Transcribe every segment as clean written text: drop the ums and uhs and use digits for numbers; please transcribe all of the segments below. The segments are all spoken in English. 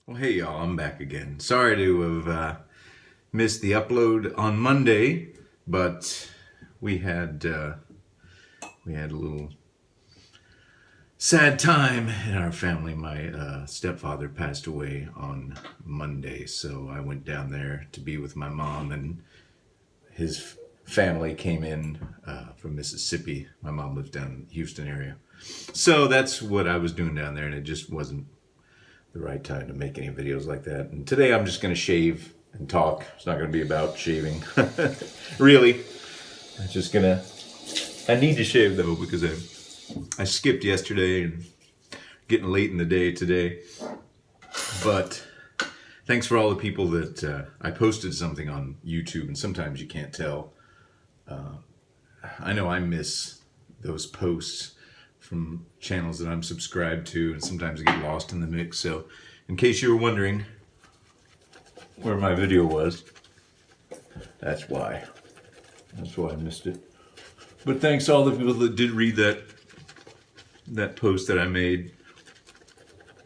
Well, hey y'all, I'm back again. Sorry to have missed the upload on Monday, but we had a little sad time in our family. My stepfather passed away on Monday, so I went down there to be with my mom, and his family came in from Mississippi. My mom lives down in the Houston area, so that's what I was doing down there, and it just wasn't the right time to make any videos like that. And today I'm just going to shave and talk. It's not going to be about shaving. Really. I'm just going to... I need to shave though because I skipped yesterday and getting late in the day today. But thanks for all the people that I posted something on YouTube, and sometimes you can't tell. I know I miss those posts from channels that I'm subscribed to, and sometimes I get lost in the mix. So in case you were wondering where my video was, that's why I missed it. But thanks to all the people that did read that post that I made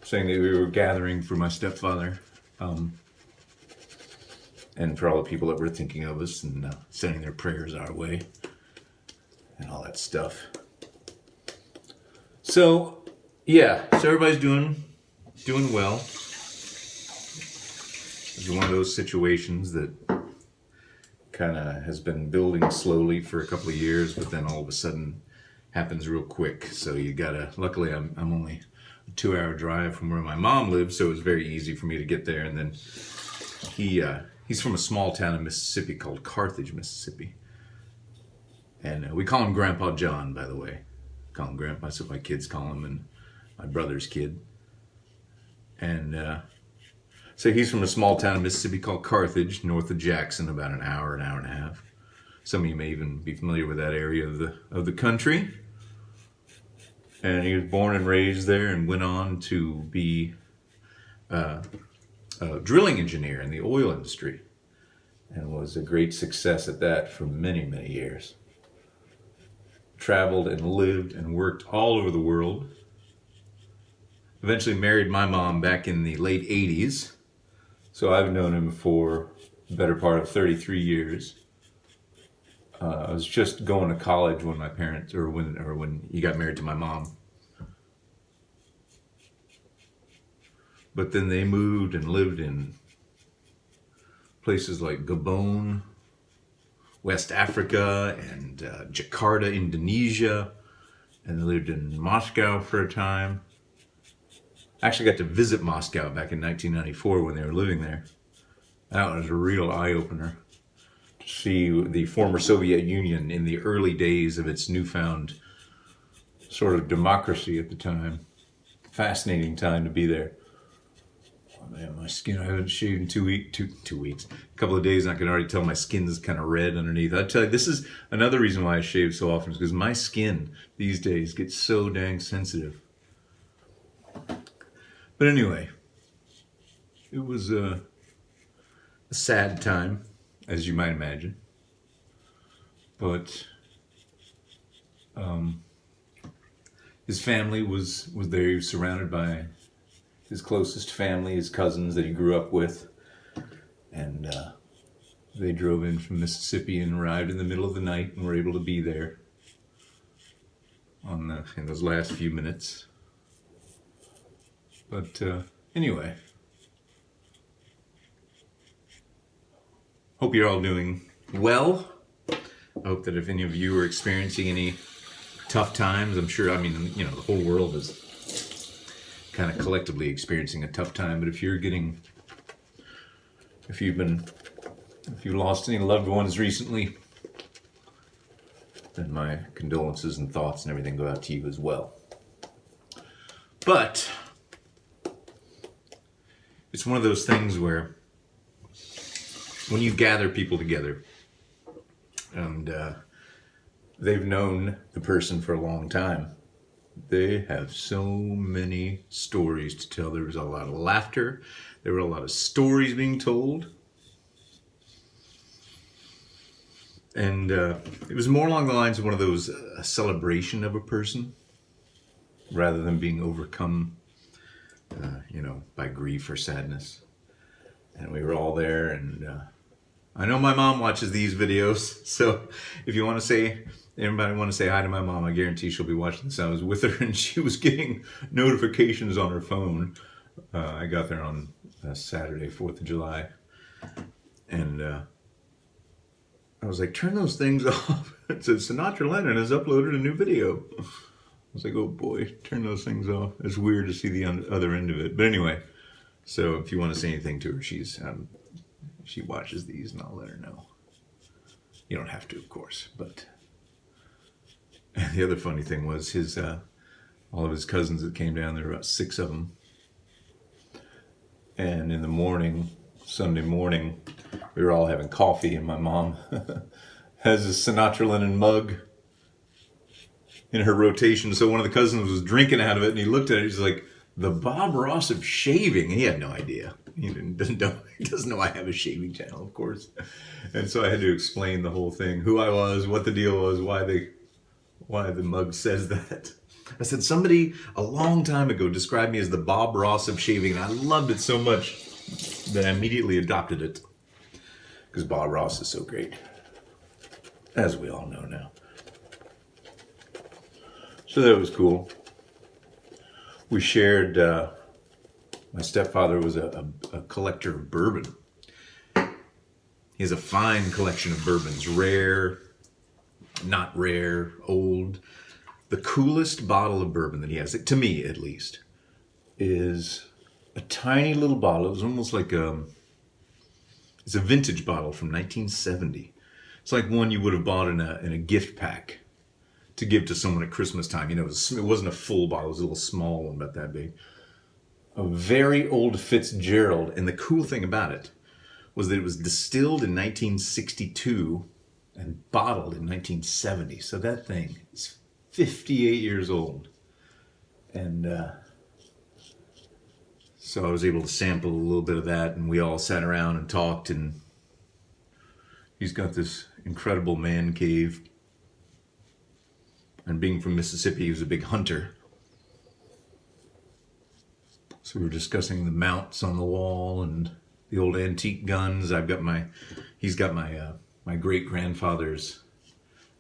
saying that we were gathering for my stepfather, and for all the people that were thinking of us and sending their prayers our way and all that stuff. So, yeah, so everybody's doing well. It's one of those situations that kind of has been building slowly for a couple of years, but then all of a sudden happens real quick. So you gotta, luckily I'm only a 2-hour drive from where my mom lives, so it was very easy for me to get there. And then he's from a small town in Mississippi called Carthage, Mississippi. And we call him Grandpa John, by the way. Call him Grandpa, that's what my kids call him, and my brother's kid. And so he's from a small town in Mississippi called Carthage, north of Jackson, about an hour and a half. Some of you may even be familiar with that area of the country. And he was born and raised there and went on to be a drilling engineer in the oil industry, and was a great success at that for many, many years. Traveled and lived and worked all over the world. Eventually married my mom back in the late 80s. So I've known him for the better part of 33 years. I was just going to college when my parents, or when he got married to my mom. But then they moved and lived in places like Gabon, West Africa, and Jakarta, Indonesia, and lived in Moscow for a time. I actually got to visit Moscow back in 1994 when they were living there. That was a real eye-opener to see the former Soviet Union in the early days of its newfound sort of democracy at the time. Fascinating time to be there. Oh man, my skin, I haven't shaved in 2 weeks. A couple of days, and I can already tell my skin is kind of red underneath. I tell you, this is another reason why I shave so often, is because my skin these days gets so dang sensitive. But anyway, it was a sad time, as you might imagine. But his family was there. He was surrounded by his closest family, his cousins that he grew up with. And they drove in from Mississippi and arrived in the middle of the night and were able to be there in those last few minutes. But anyway, hope you're all doing well. I hope that if any of you are experiencing any tough times, I'm sure, the whole world is kind of collectively experiencing a tough time. But if you've lost any loved ones recently, then my condolences and thoughts and everything go out to you as well. But it's one of those things where when you gather people together and they've known the person for a long time, they have so many stories to tell. There was a lot of laughter. There were a lot of stories being told. And it was more along the lines of one of those, a celebration of a person, rather than being overcome by grief or sadness. And we were all there, and I know my mom watches these videos, so if you want to say, anybody want to say hi to my mom, I guarantee she'll be watching this. I was with her, and she was getting notifications on her phone. I got there on Saturday, 4th of July, and I was like, turn those things off. It said, Sinatra Lennon has uploaded a new video. I was like, oh boy, turn those things off. It's weird to see the other end of it. But anyway, so if you want to say anything to her, she watches these, and I'll let her know. You don't have to, of course, but the other funny thing was all of his cousins that came down, there were about 6 of them. And in the morning, Sunday morning, we were all having coffee, and my mom has a Sinatra Lennon mug in her rotation. So one of the cousins was drinking out of it, and he looked at it. He's like, "The Bob Ross of shaving." He had no idea. He doesn't know I have a shaving channel, of course. And so I had to explain the whole thing, who I was, what the deal was, why the mug says that. I said, somebody a long time ago described me as the Bob Ross of shaving, and I loved it so much that I immediately adopted it. Because Bob Ross is so great, as we all know now. So that was cool. We shared, my stepfather was a collector of bourbon. He has a fine collection of bourbons, rare, not rare, old. The coolest bottle of bourbon that he has, to me at least, is a tiny little bottle. It was almost like it's a vintage bottle from 1970. It's like one you would have bought in a gift pack to give to someone at Christmas time. It wasn't a full bottle. It was a little small one, about that big. A very old Fitzgerald. And the cool thing about it was that it was distilled in 1962 and bottled in 1970. So that thing is 58 years old. And so I was able to sample a little bit of that, and we all sat around and talked, and he's got this incredible man cave. And being from Mississippi, he was a big hunter. So we were discussing the mounts on the wall and the old antique guns. He's got my great-grandfather's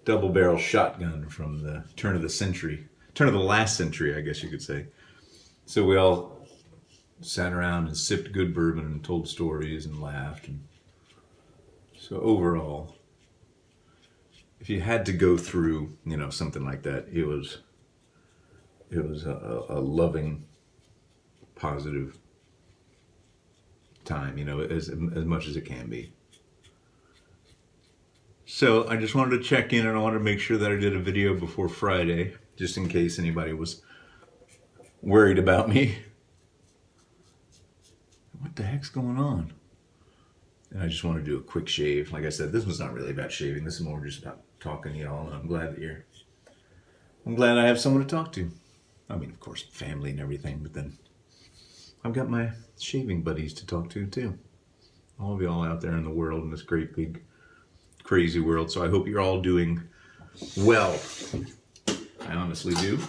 double-barrel shotgun from the turn of the last century, I guess you could say. So we all sat around and sipped good bourbon and told stories and laughed. And so overall, if you had to go through, something like that, it was a loving, positive time, as much as it can be. So I just wanted to check in, and I wanted to make sure that I did a video before Friday, just in case anybody was worried about me. What the heck's going on? And I just want to do a quick shave. Like I said, this was not really about shaving. This is more just about talking to y'all. And I'm glad I have someone to talk to. I mean, of course, family and everything, but then I've got my shaving buddies to talk to too. All of y'all out there in the world, in this great big crazy world. So I hope you're all doing well. I honestly do.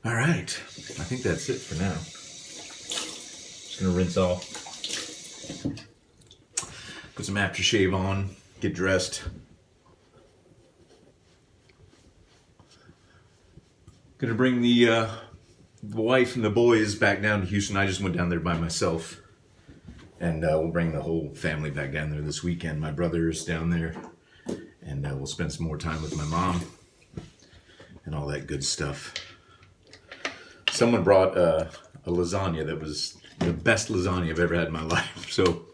All right. I think that's it for now. Just gonna rinse off. Put some aftershave on. Get dressed. Gonna bring the wife and the boys back down to Houston. I just went down there by myself. And we'll bring the whole family back down there this weekend. My brother's down there. And we'll spend some more time with my mom. And all that good stuff. Someone brought a lasagna that was the best lasagna I've ever had in my life. So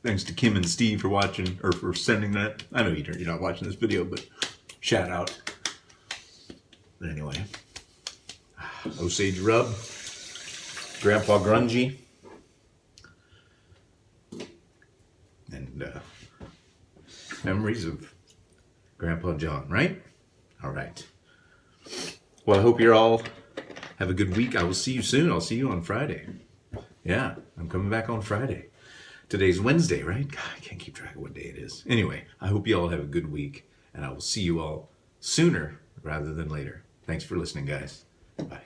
thanks to Kim and Steve for watching, or for sending that. I know you're not watching this video, but shout out. But anyway. Osage Rub. Grandpa Grungy. And memories of Grandpa John, right? All right. Well, I hope you're all have a good week. I will see you soon. I'll see you on Friday. Yeah, I'm coming back on Friday. Today's Wednesday, right? God, I can't keep track of what day it is. Anyway, I hope you all have a good week, and I will see you all sooner rather than later. Thanks for listening, guys. Bye.